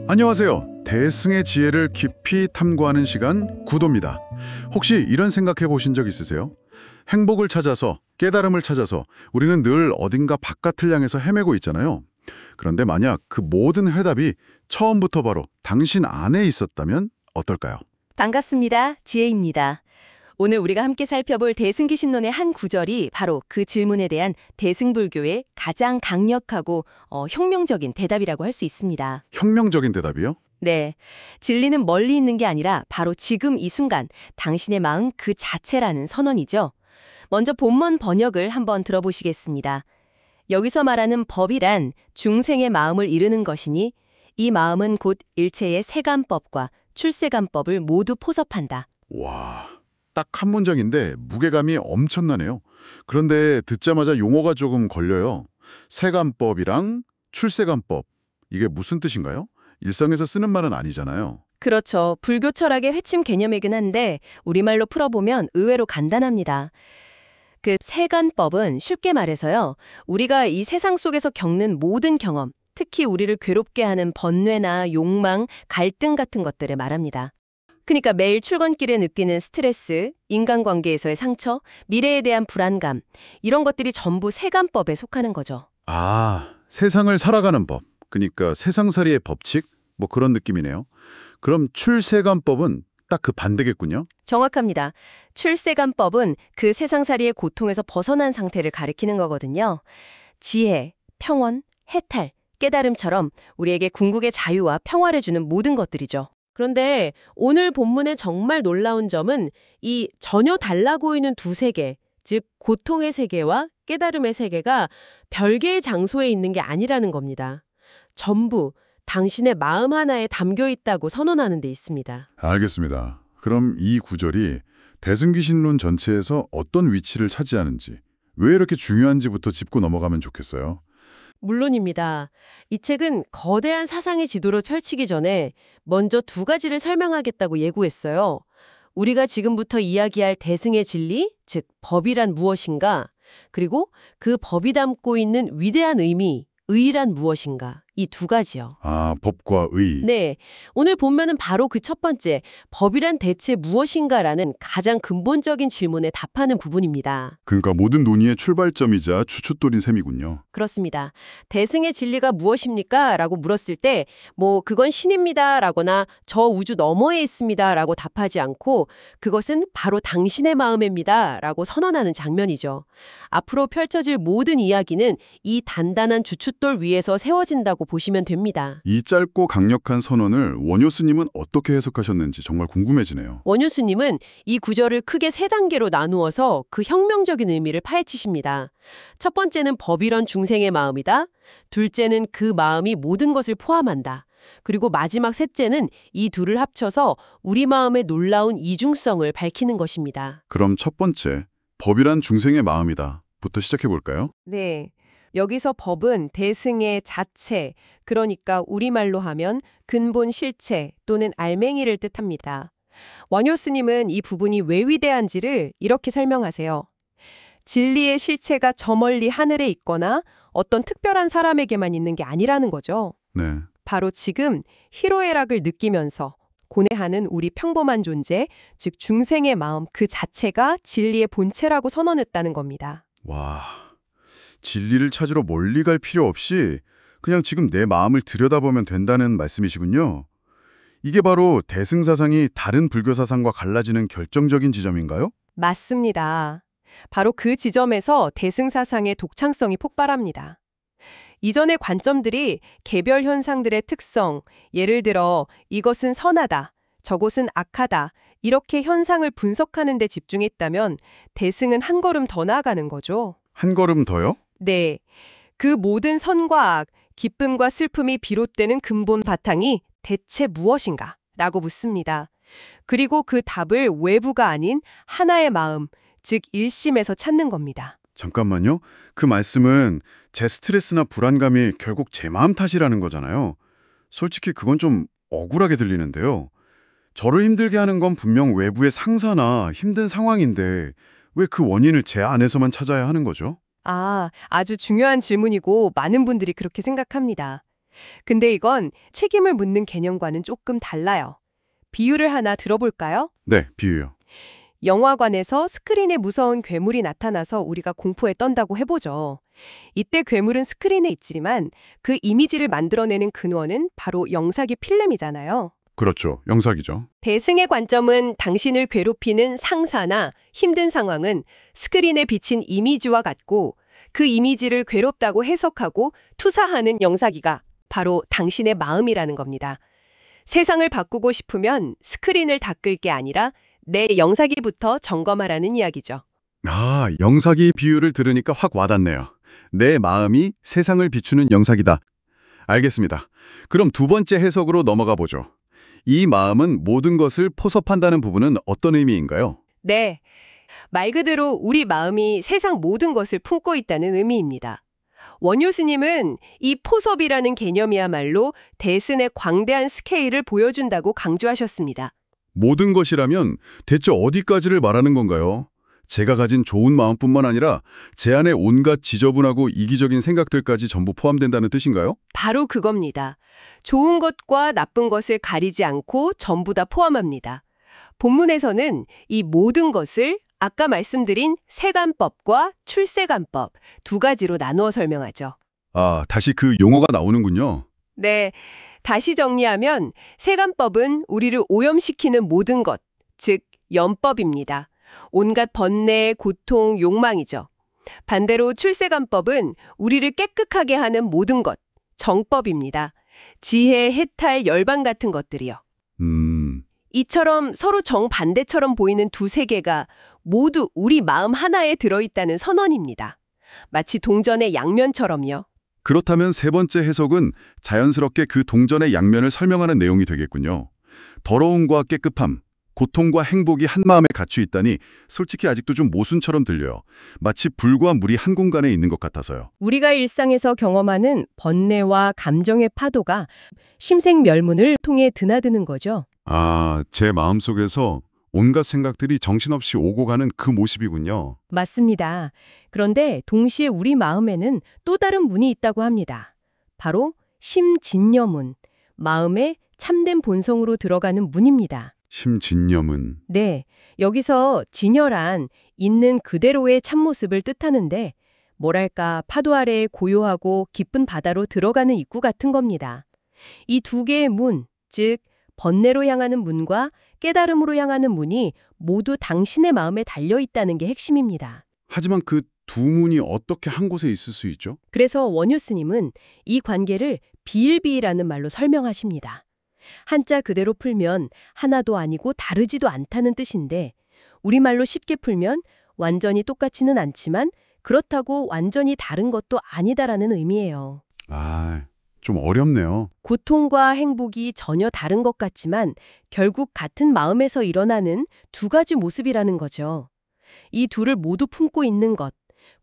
안녕하세요. 대승의 지혜를 깊이 탐구하는 시간 구도입니다. 혹시 이런 생각해 보신 적 있으세요? 행복을 찾아서, 깨달음을 찾아서 우리는 늘 어딘가 바깥을 향해서 헤매고 있잖아요. 그런데 만약 그 모든 해답이 처음부터 바로 당신 안에 있었다면 어떨까요? 반갑습니다. 지혜입니다. 오늘 우리가 함께 살펴볼 대승기신론의 한 구절이 바로 그 질문에 대한 대승불교의 가장 강력하고 혁명적인 대답이라고 할 수 있습니다. 혁명적인 대답이요? 네, 진리는 멀리 있는 게 아니라 바로 지금 이 순간 당신의 마음 그 자체라는 선언이죠. 먼저 본문 번역을 한번 들어보시겠습니다. 여기서 말하는 법이란 중생의 마음을 이루는 것이니 이 마음은 곧 일체의 세간법과 출세간법을 모두 포섭한다. 와, 딱 한 문장인데 무게감이 엄청나네요. 그런데 듣자마자 용어가 조금 걸려요. 세간법이랑 출세간법, 이게 무슨 뜻인가요? 일상에서 쓰는 말은 아니잖아요. 그렇죠. 불교 철학의 회침 개념이긴 한데 우리말로 풀어보면 의외로 간단합니다. 그 세간법은 쉽게 말해서요. 우리가 이 세상 속에서 겪는 모든 경험, 특히 우리를 괴롭게 하는 번뇌나 욕망, 갈등 같은 것들을 말합니다. 그러니까 매일 출근길에 느끼는 스트레스, 인간관계에서의 상처, 미래에 대한 불안감, 이런 것들이 전부 세간법에 속하는 거죠. 아, 세상을 살아가는 법. 그러니까 세상살이의 법칙? 뭐 그런 느낌이네요. 그럼 출세간법은 딱 그 반대겠군요. 정확합니다. 출세간법은 그 세상살이의 고통에서 벗어난 상태를 가리키는 거거든요. 지혜, 평온, 해탈, 깨달음처럼 우리에게 궁극의 자유와 평화를 주는 모든 것들이죠. 그런데 오늘 본문의 정말 놀라운 점은 이 전혀 달라 보이는 두 세계, 즉 고통의 세계와 깨달음의 세계가 별개의 장소에 있는 게 아니라는 겁니다. 전부 당신의 마음 하나에 담겨 있다고 선언하는 데 있습니다. 알겠습니다. 그럼 이 구절이 대승기신론 전체에서 어떤 위치를 차지하는지, 왜 이렇게 중요한지부터 짚고 넘어가면 좋겠어요. 물론입니다. 이 책은 거대한 사상의 지도로 펼치기 전에 먼저 두 가지를 설명하겠다고 예고했어요. 우리가 지금부터 이야기할 대승의 진리, 즉 법이란 무엇인가, 그리고 그 법이 담고 있는 위대한 의미, 의란 무엇인가, 이 두 가지요. 아, 법과 의. 네, 오늘 본문은 바로 그 첫 번째, 법이란 대체 무엇인가라는 가장 근본적인 질문에 답하는 부분입니다. 그러니까 모든 논의의 출발점이자 주춧돌인 셈이군요. 그렇습니다. 대승의 진리가 무엇입니까? 라고 물었을 때 그건 신입니다 라거나 저 우주 너머에 있습니다 라고 답하지 않고 그것은 바로 당신의 마음입니다 라고 선언하는 장면이죠. 앞으로 펼쳐질 모든 이야기는 이 단단한 주춧돌 위에서 세워진다고 보시면 됩니다. 이 짧고 강력한 선언을 원효 스님은 어떻게 해석하셨는지 정말 궁금해지네요. 원효 스님은 이 구절을 크게 세 단계로 나누어서 그 혁명적인 의미를 파헤치십니다. 첫 번째는 법이란 중생의 마음이다. 둘째는 그 마음이 모든 것을 포함한다. 그리고 마지막 셋째는 이 둘을 합쳐서 우리 마음의 놀라운 이중성을 밝히는 것입니다. 그럼 첫 번째, 법이란 중생의 마음이다 부터 시작해 볼까요? 네. 여기서 법은 대승의 자체, 그러니까 우리말로 하면 근본 실체 또는 알맹이를 뜻합니다. 원효 스님은 이 부분이 왜 위대한지를 이렇게 설명하세요. 진리의 실체가 저 멀리 하늘에 있거나 어떤 특별한 사람에게만 있는 게 아니라는 거죠. 네. 바로 지금 희로애락을 느끼면서 고뇌하는 우리 평범한 존재, 즉 중생의 마음 그 자체가 진리의 본체라고 선언했다는 겁니다. 와, 진리를 찾으러 멀리 갈 필요 없이 그냥 지금 내 마음을 들여다보면 된다는 말씀이시군요. 이게 바로 대승사상이 다른 불교 사상과 갈라지는 결정적인 지점인가요? 맞습니다. 바로 그 지점에서 대승사상의 독창성이 폭발합니다. 이전의 관점들이 개별 현상들의 특성, 예를 들어 이것은 선하다, 저것은 악하다, 이렇게 현상을 분석하는 데 집중했다면 대승은 한 걸음 더 나아가는 거죠. 한 걸음 더요? 네. 그 모든 선과 악, 기쁨과 슬픔이 비롯되는 근본 바탕이 대체 무엇인가? 라고 묻습니다. 그리고 그 답을 외부가 아닌 하나의 마음, 즉 일심에서 찾는 겁니다. 잠깐만요. 그 말씀은 제 스트레스나 불안감이 결국 제 마음 탓이라는 거잖아요. 솔직히 그건 좀 억울하게 들리는데요. 저를 힘들게 하는 건 분명 외부의 상사나 힘든 상황인데 왜 그 원인을 제 안에서만 찾아야 하는 거죠? 아주 중요한 질문이고 많은 분들이 그렇게 생각합니다. 근데 이건 책임을 묻는 개념과는 조금 달라요. 비유를 하나 들어볼까요? 네, 비유요. 영화관에서 스크린에 무서운 괴물이 나타나서 우리가 공포에 떤다고 해보죠. 이때 괴물은 스크린에 있지만 그 이미지를 만들어내는 근원은 바로 영상의 필름이잖아요. 그렇죠. 영상이죠. 대승의 관점은 당신을 괴롭히는 상사나 힘든 상황은 스크린에 비친 이미지와 같고 그 이미지를 괴롭다고 해석하고 투사하는 영사기가 바로 당신의 마음이라는 겁니다. 세상을 바꾸고 싶으면 스크린을 닦을 게 아니라 내 영사기부터 점검하라는 이야기죠. 아, 영사기 비유를 들으니까 확 와닿네요. 내 마음이 세상을 비추는 영사기다. 알겠습니다. 그럼 두 번째 해석으로 넘어가 보죠. 이 마음은 모든 것을 포섭한다는 부분은 어떤 의미인가요? 네, 말 그대로 우리 마음이 세상 모든 것을 품고 있다는 의미입니다. 원효 스님은 이 포섭이라는 개념이야말로 대승의 광대한 스케일을 보여준다고 강조하셨습니다. 모든 것이라면 대체 어디까지를 말하는 건가요? 제가 가진 좋은 마음뿐만 아니라 제 안에 온갖 지저분하고 이기적인 생각들까지 전부 포함된다는 뜻인가요? 바로 그겁니다. 좋은 것과 나쁜 것을 가리지 않고 전부 다 포함합니다. 본문에서는 이 모든 것을 아까 말씀드린 세간법과 출세간법 두 가지로 나누어 설명하죠. 아, 다시 그 용어가 나오는군요. 네, 다시 정리하면 세간법은 우리를 오염시키는 모든 것, 즉 연법입니다. 온갖 번뇌, 고통, 욕망이죠. 반대로 출세간법은 우리를 깨끗하게 하는 모든 것, 정법입니다. 지혜, 해탈, 열반 같은 것들이요. 이처럼 서로 정반대처럼 보이는 두 세계가 모두 우리 마음 하나에 들어있다는 선언입니다. 마치 동전의 양면처럼요. 그렇다면 세 번째 해석은 자연스럽게 그 동전의 양면을 설명하는 내용이 되겠군요. 더러움과 깨끗함, 고통과 행복이 한 마음에 갇혀 있다니 솔직히 아직도 좀 모순처럼 들려요. 마치 불과 물이 한 공간에 있는 것 같아서요. 우리가 일상에서 경험하는 번뇌와 감정의 파도가 심생멸문을 통해 드나드는 거죠. 아, 제 마음속에서 온갖 생각들이 정신없이 오고 가는 그 모습이군요. 맞습니다. 그런데 동시에 우리 마음에는 또 다른 문이 있다고 합니다. 바로 심진여문, 마음의 참된 본성으로 들어가는 문입니다. 심진여문. 네, 여기서 진여란 있는 그대로의 참모습을 뜻하는데 뭐랄까 파도 아래의 고요하고 깊은 바다로 들어가는 입구 같은 겁니다. 이 두 개의 문, 즉 번뇌로 향하는 문과 깨달음으로 향하는 문이 모두 당신의 마음에 달려있다는 게 핵심입니다. 하지만 그 두 문이 어떻게 한 곳에 있을 수 있죠? 그래서 원효 스님은 이 관계를 비일비이라는 말로 설명하십니다. 한자 그대로 풀면 하나도 아니고 다르지도 않다는 뜻인데 우리말로 쉽게 풀면 완전히 똑같지는 않지만 그렇다고 완전히 다른 것도 아니다라는 의미예요. 아, 좀 어렵네요. 고통과 행복이 전혀 다른 것 같지만 결국 같은 마음에서 일어나는 두 가지 모습이라는 거죠. 이 둘을 모두 품고 있는 것,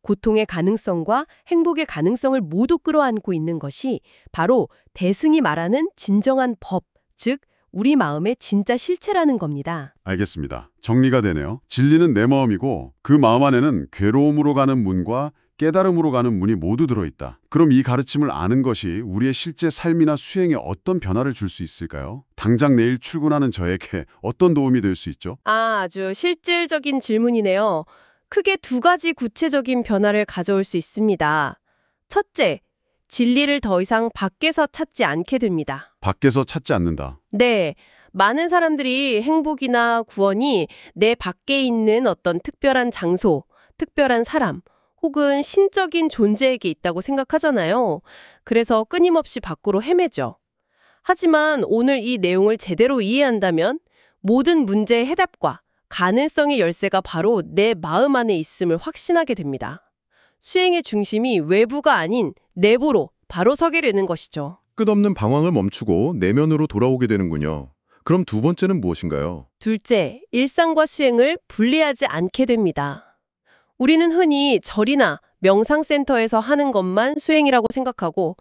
고통의 가능성과 행복의 가능성을 모두 끌어안고 있는 것이 바로 대승이 말하는 진정한 법, 즉 우리 마음의 진짜 실체라는 겁니다. 알겠습니다. 정리가 되네요. 진리는 내 마음이고 그 마음 안에는 괴로움으로 가는 문과 깨달음으로 가는 문이 모두 들어있다. 그럼 이 가르침을 아는 것이 우리의 실제 삶이나 수행에 어떤 변화를 줄 수 있을까요? 당장 내일 출근하는 저에게 어떤 도움이 될 수 있죠? 아주 실질적인 질문이네요. 크게 두 가지 구체적인 변화를 가져올 수 있습니다. 첫째, 진리를 더 이상 밖에서 찾지 않게 됩니다. 밖에서 찾지 않는다. 네, 많은 사람들이 행복이나 구원이 내 밖에 있는 어떤 특별한 장소, 특별한 사람, 혹은 신적인 존재에게 있다고 생각하잖아요. 그래서 끊임없이 밖으로 헤매죠. 하지만 오늘 이 내용을 제대로 이해한다면 모든 문제의 해답과 가능성의 열쇠가 바로 내 마음 안에 있음을 확신하게 됩니다. 수행의 중심이 외부가 아닌 내부로 바로 서게 되는 것이죠. 끝없는 방황을 멈추고 내면으로 돌아오게 되는군요. 그럼 두 번째는 무엇인가요? 둘째, 일상과 수행을 분리하지 않게 됩니다. 우리는 흔히 절이나 명상센터에서 하는 것만 수행이라고 생각하고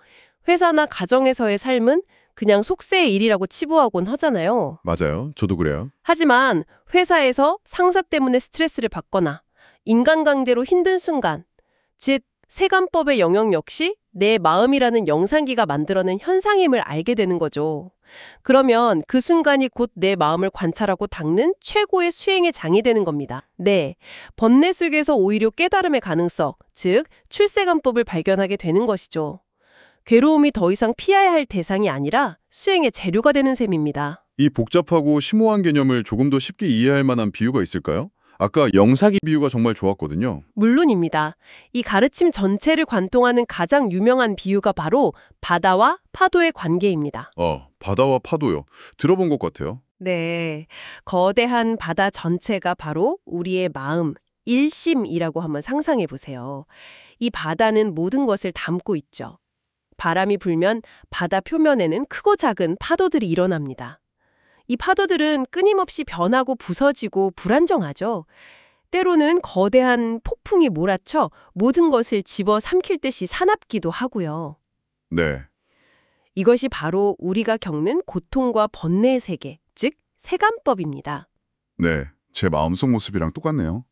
회사나 가정에서의 삶은 그냥 속세의 일이라고 치부하곤 하잖아요. 맞아요. 저도 그래요. 하지만 회사에서 상사 때문에 스트레스를 받거나 인간관계로 힘든 순간, 즉 세간법의 영역 역시 내 마음이라는 영상기가 만들어낸 현상임을 알게 되는 거죠. 그러면 그 순간이 곧 내 마음을 관찰하고 닦는 최고의 수행의 장이 되는 겁니다. 네, 번뇌 속에서 오히려 깨달음의 가능성, 즉 출세간법을 발견하게 되는 것이죠. 괴로움이 더 이상 피해야 할 대상이 아니라 수행의 재료가 되는 셈입니다. 이 복잡하고 심오한 개념을 조금 더 쉽게 이해할 만한 비유가 있을까요? 아까 영사기 비유가 정말 좋았거든요. 물론입니다. 이 가르침 전체를 관통하는 가장 유명한 비유가 바로 바다와 파도의 관계입니다. 바다와 파도요. 들어본 것 같아요. 네, 거대한 바다 전체가 바로 우리의 마음, 일심이라고 한번 상상해 보세요. 이 바다는 모든 것을 담고 있죠. 바람이 불면 바다 표면에는 크고 작은 파도들이 일어납니다. 이 파도들은 끊임없이 변하고 부서지고 불안정하죠. 때로는 거대한 폭풍이 몰아쳐 모든 것을 집어삼킬 듯이 사납기도 하고요. 네. 이것이 바로 우리가 겪는 고통과 번뇌의 세계, 즉 세간법입니다. 네, 제 마음속 모습이랑 똑같네요.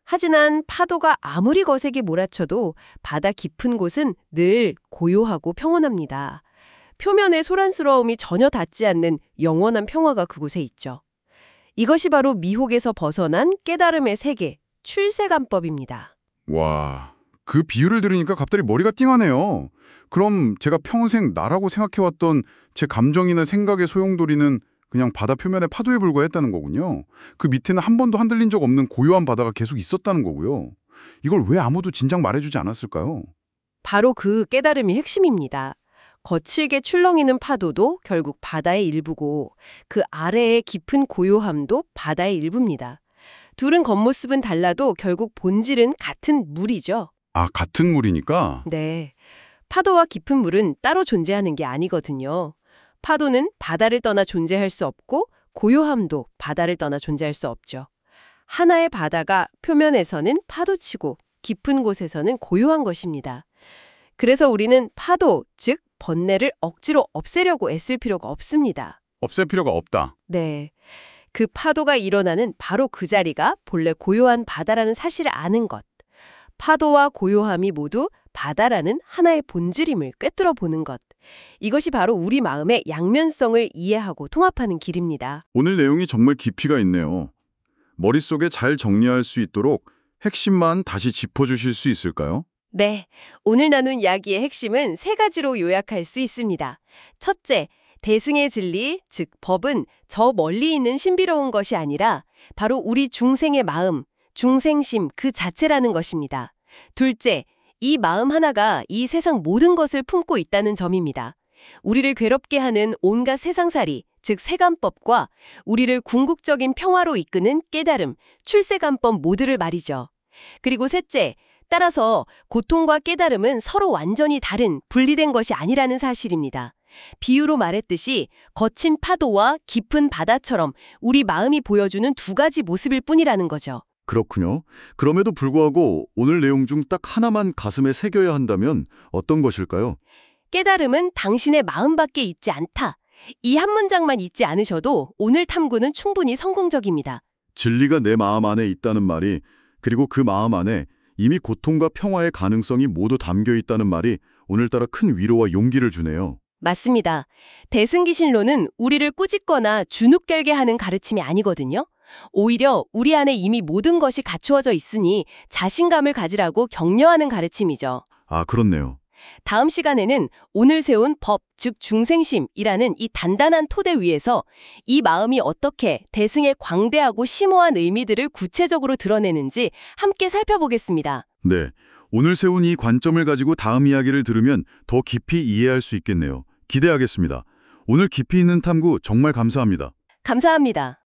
하지만 파도가 아무리 거세게 몰아쳐도 바다 깊은 곳은 늘 고요하고 평온합니다. 표면의 소란스러움이 전혀 닿지 않는 영원한 평화가 그곳에 있죠. 이것이 바로 미혹에서 벗어난 깨달음의 세계, 출세간법입니다. 와, 그 비유를 들으니까 갑자기 머리가 띵하네요. 그럼 제가 평생 나라고 생각해왔던 제 감정이나 생각의 소용돌이는 그냥 바다 표면의 파도에 불과했다는 거군요. 그 밑에는 한 번도 흔들린 적 없는 고요한 바다가 계속 있었다는 거고요. 이걸 왜 아무도 진작 말해주지 않았을까요? 바로 그 깨달음이 핵심입니다. 거칠게 출렁이는 파도도 결국 바다의 일부고 그 아래의 깊은 고요함도 바다의 일부입니다. 둘은 겉모습은 달라도 결국 본질은 같은 물이죠. 아, 같은 물이니까? 네. 파도와 깊은 물은 따로 존재하는 게 아니거든요. 파도는 바다를 떠나 존재할 수 없고 고요함도 바다를 떠나 존재할 수 없죠. 하나의 바다가 표면에서는 파도치고 깊은 곳에서는 고요한 것입니다. 그래서 우리는 파도, 즉 번뇌를 억지로 없애려고 애쓸 필요가 없습니다. 없앨 필요가 없다. 네. 그 파도가 일어나는 바로 그 자리가 본래 고요한 바다라는 사실을 아는 것. 파도와 고요함이 모두 바다라는 하나의 본질임을 꿰뚫어 보는 것. 이것이 바로 우리 마음의 양면성을 이해하고 통합하는 길입니다. 오늘 내용이 정말 깊이가 있네요. 머릿속에 잘 정리할 수 있도록 핵심만 다시 짚어주실 수 있을까요? 네, 오늘 나눈 이야기의 핵심은 세 가지로 요약할 수 있습니다. 첫째, 대승의 진리, 즉 법은 저 멀리 있는 신비로운 것이 아니라 바로 우리 중생의 마음, 중생심 그 자체라는 것입니다. 둘째, 이 마음 하나가 이 세상 모든 것을 품고 있다는 점입니다. 우리를 괴롭게 하는 온갖 세상살이, 즉 세간법과 우리를 궁극적인 평화로 이끄는 깨달음, 출세간법 모두를 말이죠. 그리고 셋째, 따라서 고통과 깨달음은 서로 완전히 다른 분리된 것이 아니라는 사실입니다. 비유로 말했듯이 거친 파도와 깊은 바다처럼 우리 마음이 보여주는 두 가지 모습일 뿐이라는 거죠. 그렇군요. 그럼에도 불구하고 오늘 내용 중 딱 하나만 가슴에 새겨야 한다면 어떤 것일까요? 깨달음은 당신의 마음 밖에 있지 않다. 이 한 문장만 잊지 않으셔도 오늘 탐구는 충분히 성공적입니다. 진리가 내 마음 안에 있다는 말이, 그리고 그 마음 안에 이미 고통과 평화의 가능성이 모두 담겨 있다는 말이 오늘따라 큰 위로와 용기를 주네요. 맞습니다. 대승기신론은 우리를 꾸짖거나 주눅결게 하는 가르침이 아니거든요. 오히려 우리 안에 이미 모든 것이 갖추어져 있으니 자신감을 가지라고 격려하는 가르침이죠. 아, 그렇네요. 다음 시간에는 오늘 세운 법, 즉 중생심이라는 이 단단한 토대 위에서 이 마음이 어떻게 대승의 광대하고 심오한 의미들을 구체적으로 드러내는지 함께 살펴보겠습니다. 네, 오늘 세운 이 관점을 가지고 다음 이야기를 들으면 더 깊이 이해할 수 있겠네요. 기대하겠습니다. 오늘 깊이 있는 탐구 정말 감사합니다. 감사합니다.